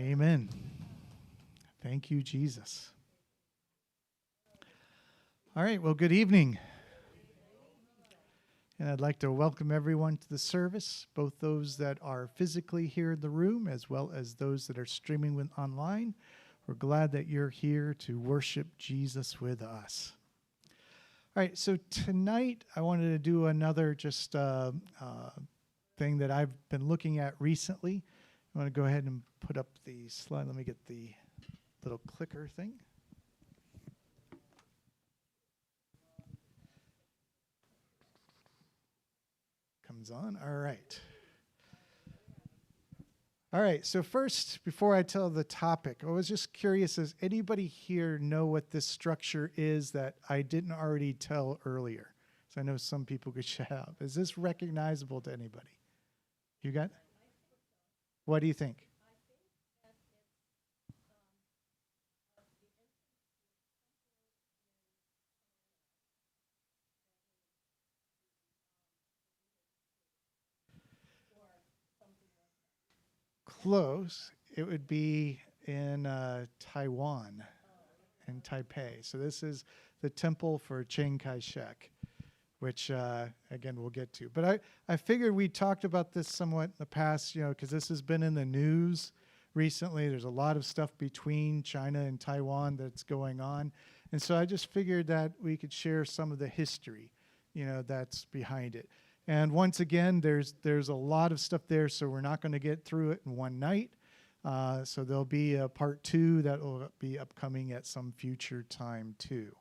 Amen. Thank you, Jesus. All right, well, good evening. And I'd like to welcome everyone to the service, both those that are physically here in the room as well as those that are streaming online. We're glad that you're here to worship Jesus with us. All right, so tonight I wanted to do another thing that I've been looking at recently. I want to go ahead and put up the slide. Let me get the little clicker thing. Comes on. All right. All right. So first, before I tell the topic, I was just curious, does anybody here know what this structure is that I didn't already tell earlier? So I know some people could have. Is this recognizable to anybody? You got it? What do you think? Close. It would be in Taiwan, in Taipei. So this is the temple for Chiang Kai-shek, which, again, we'll get to. But I figured we talked about this somewhat in the past, because this has been in the news recently. There's a lot of stuff between China and Taiwan that's going on. And so I just figured that we could share some of the history, that's behind it. And once again, there's a lot of stuff there, so we're not going to get through it in one night. So there'll be a part 2 that will be upcoming at some future time too.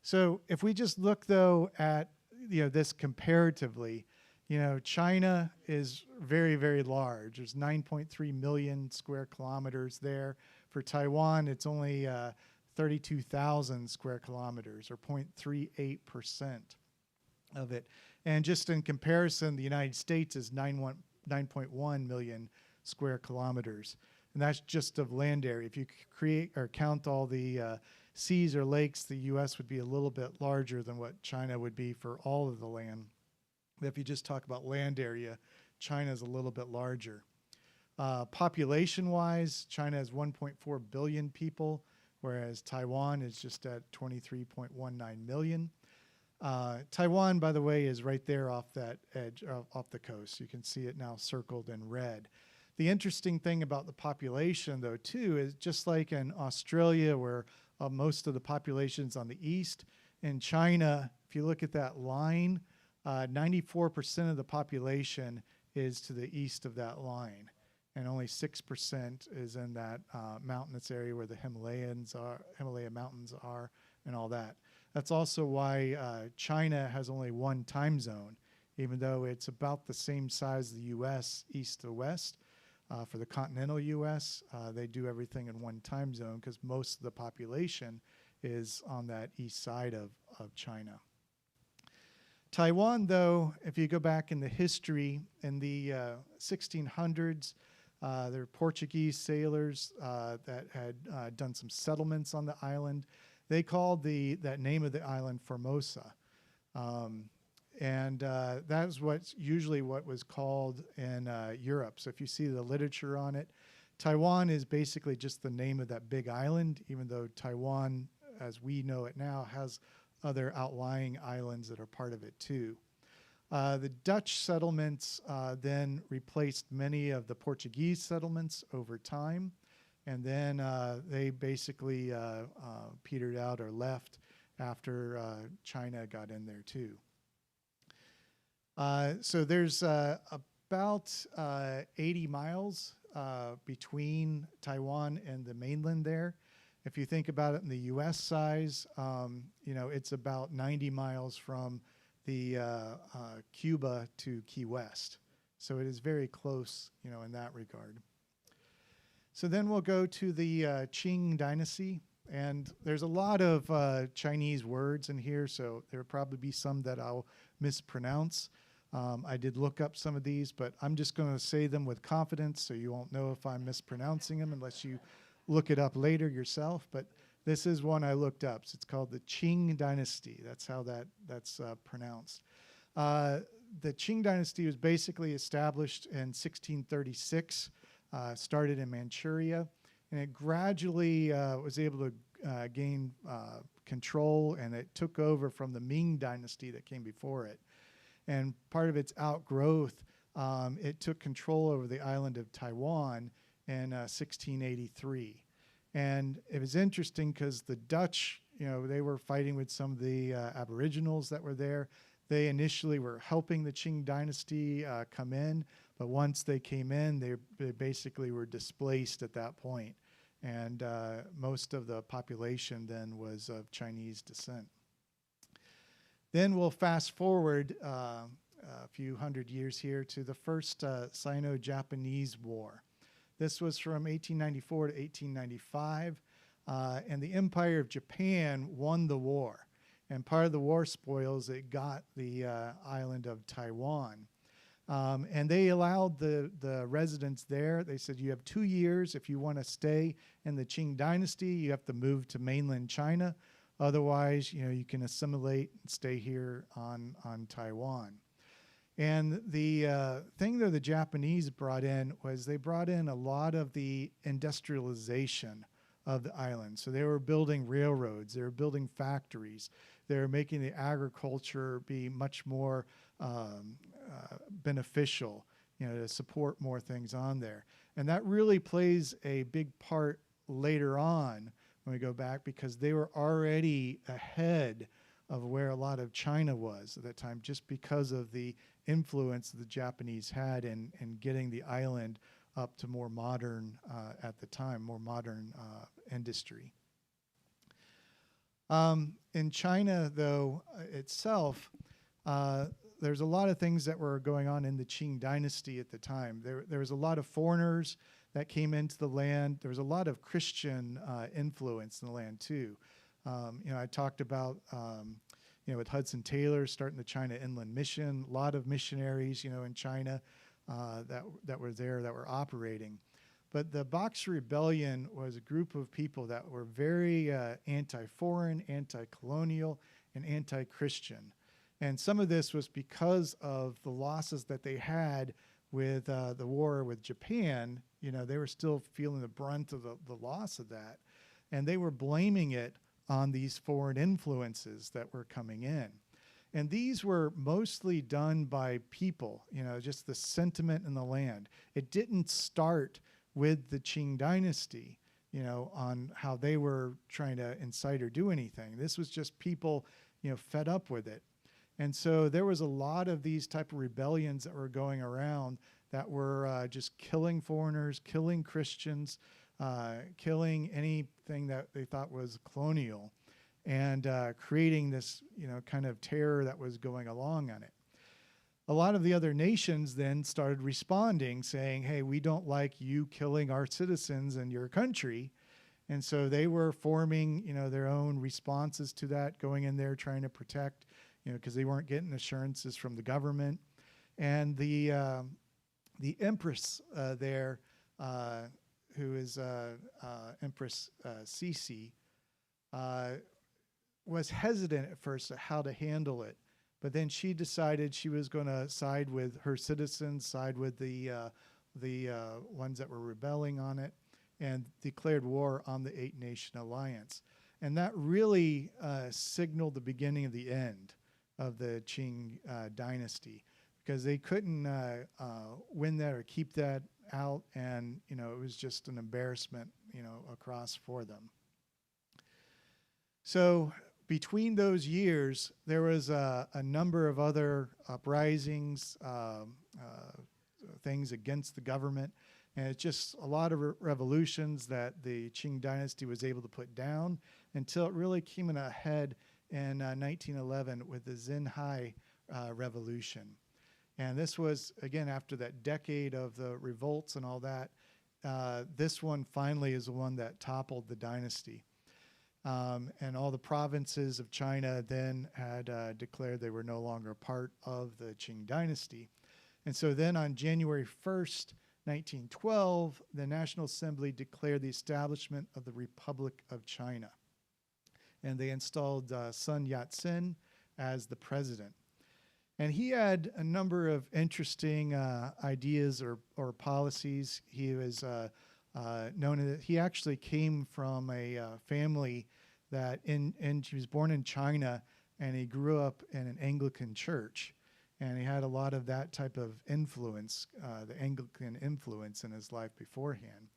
So if we just look though at this comparatively, China is very, very large. There's 9.3 million square kilometers there. For Taiwan, it's only 32,000 square kilometers, or 0.38% of it. And just in comparison, the United States is 9.1 million square kilometers. And that's just of land area. If you create or count all the seas or lakes, the U.S. would be a little bit larger than what China would be for all of the land. But if you just talk about land area, China is a little bit larger. Population-wise, China has 1.4 billion people, whereas Taiwan is just at 23.19 million. Taiwan, by the way, is right there off that edge, off the coast. You can see it now circled in red. The interesting thing about the population, though, too, is just like in Australia, where most of the population's on the east, in China, if you look at that line, 94% of the population is to the east of that line, and only 6% is in that mountainous area where the Himalaya mountains are, and all that. That's also why China has only one time zone, even though it's about the same size as the U.S., east to west. For the continental U.S., they do everything in one time zone because most of the population is on that east side of China. Taiwan, though, if you go back in the history, in the 1600s, there were Portuguese sailors that had done some settlements on the island. They called that name of the island Formosa. And that is usually what was called in Europe. So if you see the literature on it, Taiwan is basically just the name of that big island, even though Taiwan, as we know it now, has other outlying islands that are part of it too. The Dutch settlements then replaced many of the Portuguese settlements over time. And then they basically petered out or left after China got in there too. So there's about 80 miles between Taiwan and the mainland there. If you think about it in the U.S. size, it's about 90 miles from the Cuba to Key West. So it is very close, in that regard. So then we'll go to the Qing Dynasty, and there's a lot of Chinese words in here, so there will probably be some that I'll mispronounce. I did look up some of these, but I'm just going to say them with confidence, so you won't know if I'm mispronouncing them unless you look it up later yourself. But this is one I looked up. So it's called the Qing Dynasty. That's how that's pronounced. The Qing Dynasty was basically established in 1636. started in Manchuria, and it gradually was able to gain control, and it took over from the Qing Dynasty that came before it. And part of its outgrowth, it took control over the island of Taiwan in 1683. And it was interesting because the Dutch, they were fighting with some of the Aboriginals that were there. They initially were helping the Qing Dynasty come in, but once they came in, they basically were displaced at that point. And most of the population then was of Chinese descent. Then we'll fast forward a few hundred years here to the first Sino-Japanese War. This was from 1894 to 1895, and the Empire of Japan won the war. And part of the war spoils, it got the island of Taiwan. And they allowed the residents there. They said, you have 2 years. If you want to stay in the Qing Dynasty, you have to move to mainland China. Otherwise, you can assimilate and stay here on Taiwan. And the thing that the Japanese brought in was they brought in a lot of the industrialization of the island. So they were building railroads, they were building factories, they were making the agriculture be much more beneficial, to support more things on there. And that really plays a big part later on when we go back, because they were already ahead of where a lot of China was at that time, just because of the influence the Japanese had in getting the island up to more modern, at the time, more modern industry. In China, though, itself, there's a lot of things that were going on in the Qing Dynasty at the time. There was a lot of foreigners that came into the land. There was a lot of Christian influence in the land, too. I talked about, with Hudson Taylor starting the China Inland Mission, a lot of missionaries, in China that were there, that were operating. But the Boxer Rebellion was a group of people that were very anti-foreign, anti-colonial, and anti-Christian. And some of this was because of the losses that they had with the war with Japan. They were still feeling the brunt of the loss of that. And they were blaming it on these foreign influences that were coming in. And these were mostly done by people, just the sentiment in the land. It didn't start with the Qing Dynasty, on how they were trying to incite or do anything. This was just people, fed up with it. And so there was a lot of these type of rebellions that were going around that were just killing foreigners, killing Christians, killing anything that they thought was colonial, and creating this, kind of terror that was going along on it. A lot of the other nations then started responding, saying, hey, we don't like you killing our citizens in your country. And so they were forming, their own responses to that, going in there trying to protect, because they weren't getting assurances from the government. And the empress there, who is Empress Sisi, was hesitant at first at how to handle it. But then she decided she was going to side with her citizens, side with the ones that were rebelling on it, and declared war on the Eight-Nation Alliance. And that really signaled the beginning of the end of the Qing Dynasty, because they couldn't win that or keep that out, and it was just an embarrassment, across for them. So between those years, there was a number of other uprisings, things against the government, and it's just a lot of revolutions that the Qing Dynasty was able to put down until it really came in a head in 1911 with the Zen High Revolution. And this was, again, after that decade of the revolts and all that. This one finally is the one that toppled the dynasty. And all the provinces of China then had declared they were no longer part of the Qing Dynasty. And so then on January 1st, 1912, the National Assembly declared the establishment of the Republic of China. And they installed Sun Yat-sen as the president. And he had a number of interesting ideas or policies. He was known as, he actually came from a family that he was born in China, and he grew up in an Anglican church. And he had a lot of that type of influence, the Anglican influence in his life beforehand.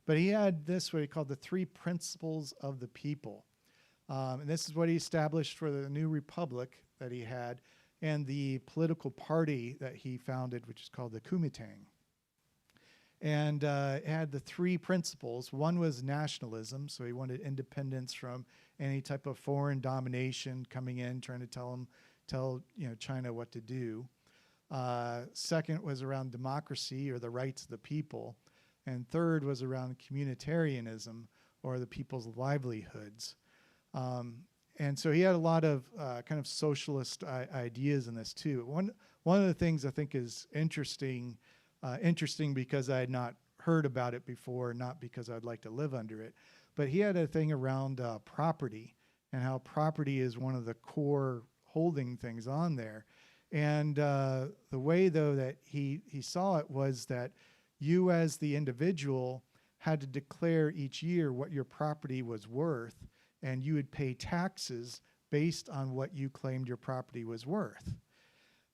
But he had this, what he called the 3 principles of the people. And this is what he established for the new republic that he had and the political party that he founded, which is called the Kuomintang. And it had the 3 principles. One was nationalism, so he wanted independence from any type of foreign domination coming in, trying to tell China what to do. Second was around democracy, or the rights of the people. And third was around communitarianism, or the people's livelihoods. And so he had a lot of kind of socialist ideas in this too. One of the things I think is interesting because I had not heard about it before, not because I'd like to live under it, but he had a thing around property, and how property is one of the core holding things on there. And the way, though, that he saw it was that you as the individual had to declare each year what your property was worth, and you would pay taxes based on what you claimed your property was worth.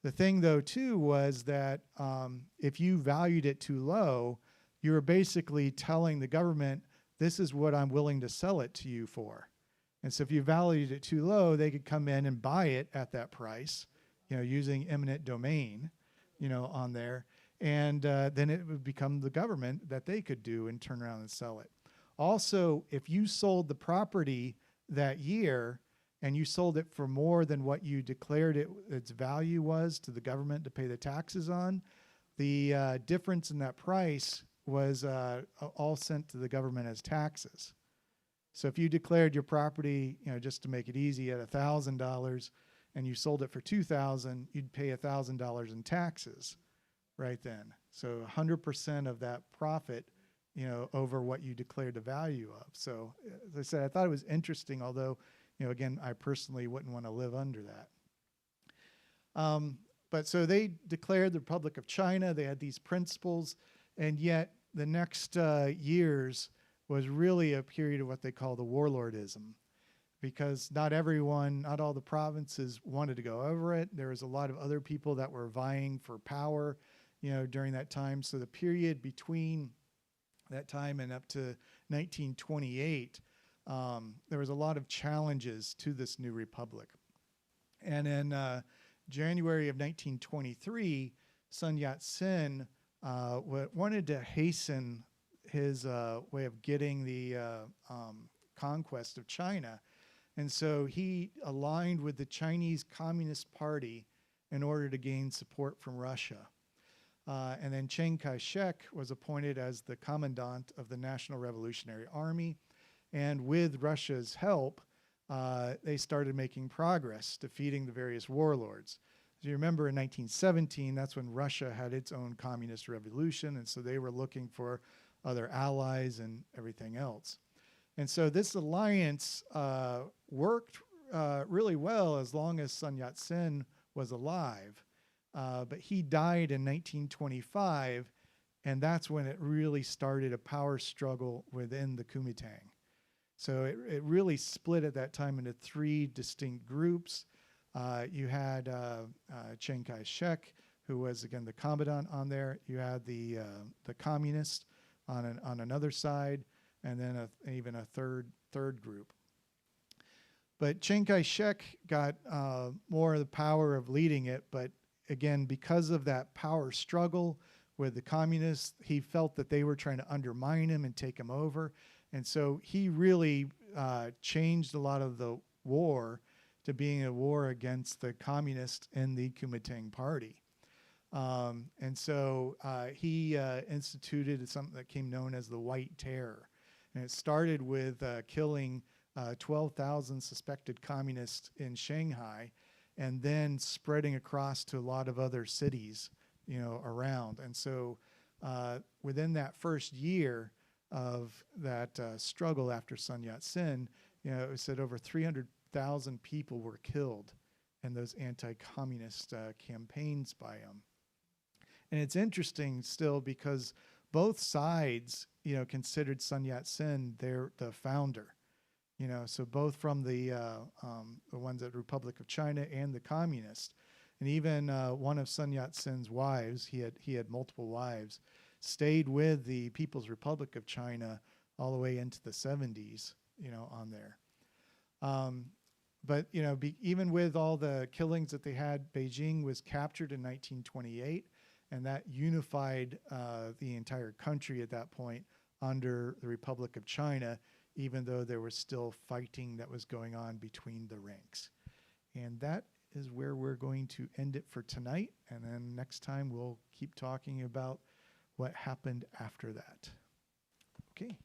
The thing, though, too, was that if you valued it too low, you were basically telling the government, this is what I'm willing to sell it to you for. And so if you valued it too low, they could come in and buy it at that price, using eminent domain, on there. And then it would become the government that they could do and turn around and sell it. Also, if you sold the property that year and you sold it for more than what you declared its value was to the government to pay the taxes on, the difference in that price was all sent to the government as taxes. So if you declared your property, just to make it easy, at $1,000 and you sold it for $2,000, you'd pay $1,000 in taxes right then. So 100% of that profit, over what you declared the value of. So as I said, I thought it was interesting, although, again, I personally wouldn't want to live under that. But so they declared the Republic of China. They had these principles, and yet the next years was really a period of what they call the Warlordism, because not all the provinces wanted to go over it. There was a lot of other people that were vying for power, during that time. So the period between that time and up to 1928, there was a lot of challenges to this new republic. And in January of 1923, Sun Yat-sen wanted to hasten his way of getting the conquest of China. And so he aligned with the Chinese Communist Party in order to gain support from Russia. And then Chiang Kai-shek was appointed as the commandant of the National Revolutionary Army. And with Russia's help, they started making progress, defeating the various warlords. As you remember, in 1917, that's when Russia had its own communist revolution, and so they were looking for other allies and everything else. And so this alliance worked really well as long as Sun Yat-sen was alive. But he died in 1925, and that's when it really started a power struggle within the Kuomintang. So it really split at that time into 3 distinct groups. You had Chiang Kai-shek, who was, again, the commandant on there. You had the communists on another side, and then even a third group. But Chiang Kai-shek got more of the power of leading it, but again, because of that power struggle with the communists, he felt that they were trying to undermine him and take him over. And so he really changed a lot of the war to being a war against the communists in the Kuomintang party. And so he instituted something that came known as the White Terror. And it started with killing 12,000 suspected communists in Shanghai, and then spreading across to a lot of other cities, around. And so within that first year of that struggle after Sun Yat-sen, it was said over 300,000 people were killed and those anti-communist campaigns by him. And it's interesting still because both sides, considered Sun Yat-sen the founder. So both from the ones at Republic of China and the communists, and even one of Sun Yat-sen's wives, he had multiple wives, stayed with the People's Republic of China all the way into the 70s, on there. But even with all the killings that they had, Beijing was captured in 1928, and that unified the entire country at that point under the Republic of China, even though there was still fighting that was going on between the ranks. And that is where we're going to end it for tonight. And then next time we'll keep talking about what happened after that. Okay.